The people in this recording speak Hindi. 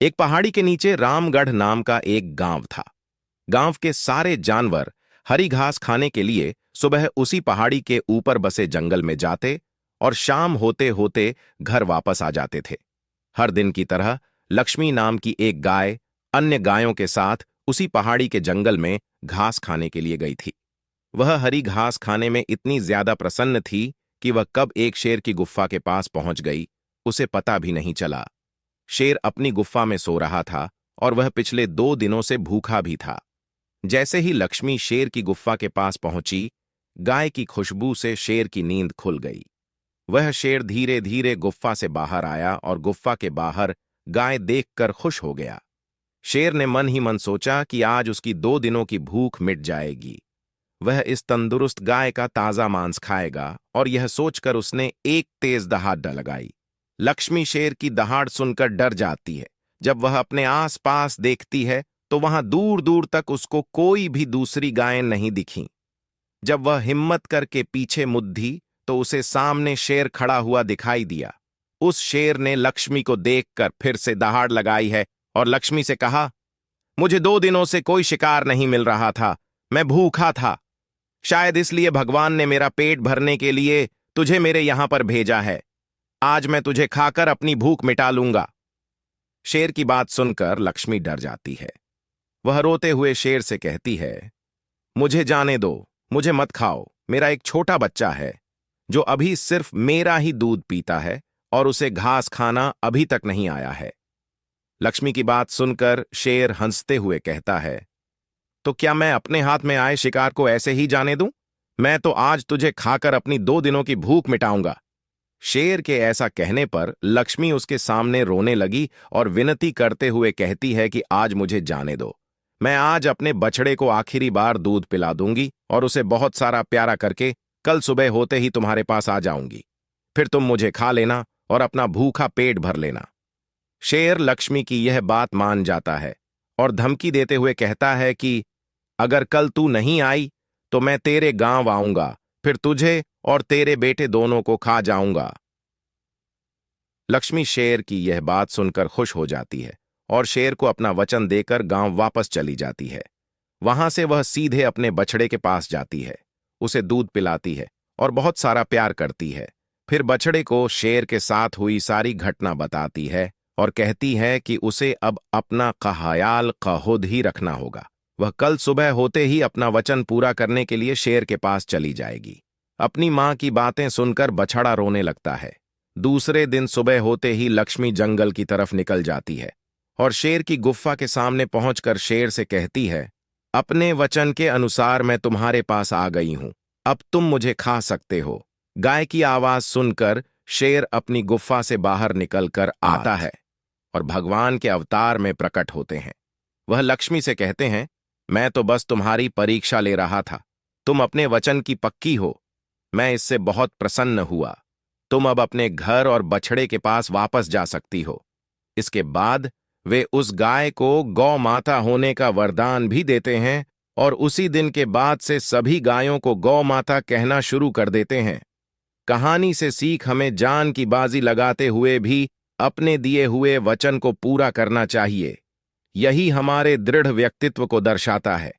एक पहाड़ी के नीचे रामगढ़ नाम का एक गांव था। गांव के सारे जानवर हरी घास खाने के लिए सुबह उसी पहाड़ी के ऊपर बसे जंगल में जाते और शाम होते होते घर वापस आ जाते थे। हर दिन की तरह लक्ष्मी नाम की एक गाय अन्य गायों के साथ उसी पहाड़ी के जंगल में घास खाने के लिए गई थी। वह हरी घास खाने में इतनी ज्यादा प्रसन्न थी कि वह कब एक शेर की गुफा के पास पहुंच गई, उसे पता भी नहीं चला। शेर अपनी गुफा में सो रहा था और वह पिछले 2 दिनों से भूखा भी था। जैसे ही लक्ष्मी शेर की गुफा के पास पहुंची, गाय की खुशबू से शेर की नींद खुल गई। वह शेर धीरे धीरे गुफा से बाहर आया और गुफा के बाहर गाय देखकर खुश हो गया। शेर ने मन ही मन सोचा कि आज उसकी 2 दिनों की भूख मिट जाएगी। वह इस तंदुरुस्त गाय का ताजा मांस खाएगा और यह सोचकर उसने एक तेज दहाड़ लगाई। लक्ष्मी शेर की दहाड़ सुनकर डर जाती है। जब वह अपने आसपास देखती है तो वहां दूर दूर तक उसको कोई भी दूसरी गायें नहीं दिखीं। जब वह हिम्मत करके पीछे मुद्दी तो उसे सामने शेर खड़ा हुआ दिखाई दिया। उस शेर ने लक्ष्मी को देखकर फिर से दहाड़ लगाई है और लक्ष्मी से कहा, मुझे 2 दिनों से कोई शिकार नहीं मिल रहा था, मैं भूखा था। शायद इसलिए भगवान ने मेरा पेट भरने के लिए तुझे मेरे यहां पर भेजा है। आज मैं तुझे खाकर अपनी भूख मिटा लूंगा। शेर की बात सुनकर लक्ष्मी डर जाती है। वह रोते हुए शेर से कहती है, मुझे जाने दो, मुझे मत खाओ। मेरा एक छोटा बच्चा है जो अभी सिर्फ मेरा ही दूध पीता है और उसे घास खाना अभी तक नहीं आया है। लक्ष्मी की बात सुनकर शेर हंसते हुए कहता है, तो क्या मैं अपने हाथ में आए शिकार को ऐसे ही जाने दूं? मैं तो आज तुझे खाकर अपनी 2 दिनों की भूख मिटाऊंगा। शेर के ऐसा कहने पर लक्ष्मी उसके सामने रोने लगी और विनती करते हुए कहती है कि आज मुझे जाने दो। मैं आज अपने बछड़े को आखिरी बार दूध पिला दूंगी और उसे बहुत सारा प्यारा करके कल सुबह होते ही तुम्हारे पास आ जाऊंगी। फिर तुम मुझे खा लेना और अपना भूखा पेट भर लेना। शेर लक्ष्मी की यह बात मान जाता है और धमकी देते हुए कहता है कि अगर कल तू नहीं आई तो मैं तेरे गांव आऊंगा, फिर तुझे और तेरे बेटे दोनों को खा जाऊंगा। लक्ष्मी शेर की यह बात सुनकर खुश हो जाती है और शेर को अपना वचन देकर गांव वापस चली जाती है। वहां से वह सीधे अपने बछड़े के पास जाती है, उसे दूध पिलाती है और बहुत सारा प्यार करती है। फिर बछड़े को शेर के साथ हुई सारी घटना बताती है और कहती है कि उसे अब अपना ख्याल खुद ही रखना होगा। वह कल सुबह होते ही अपना वचन पूरा करने के लिए शेर के पास चली जाएगी। अपनी मां की बातें सुनकर बछड़ा रोने लगता है। दूसरे दिन सुबह होते ही लक्ष्मी जंगल की तरफ निकल जाती है और शेर की गुफा के सामने पहुंचकर शेर से कहती है, अपने वचन के अनुसार मैं तुम्हारे पास आ गई हूं, अब तुम मुझे खा सकते हो। गाय की आवाज सुनकर शेर अपनी गुफा से बाहर निकलकर आता है और भगवान के अवतार में प्रकट होते हैं। वह लक्ष्मी से कहते हैं, मैं तो बस तुम्हारी परीक्षा ले रहा था। तुम अपने वचन की पक्की हो, मैं इससे बहुत प्रसन्न हुआ। तुम अब अपने घर और बछड़े के पास वापस जा सकती हो। इसके बाद वे उस गाय को गौ माता होने का वरदान भी देते हैं और उसी दिन के बाद से सभी गायों को गौ माता कहना शुरू कर देते हैं। कहानी से सीख हमें जान की बाजी लगाते हुए भी अपने दिए हुए वचन को पूरा करना चाहिए। यही हमारे दृढ़ व्यक्तित्व को दर्शाता है।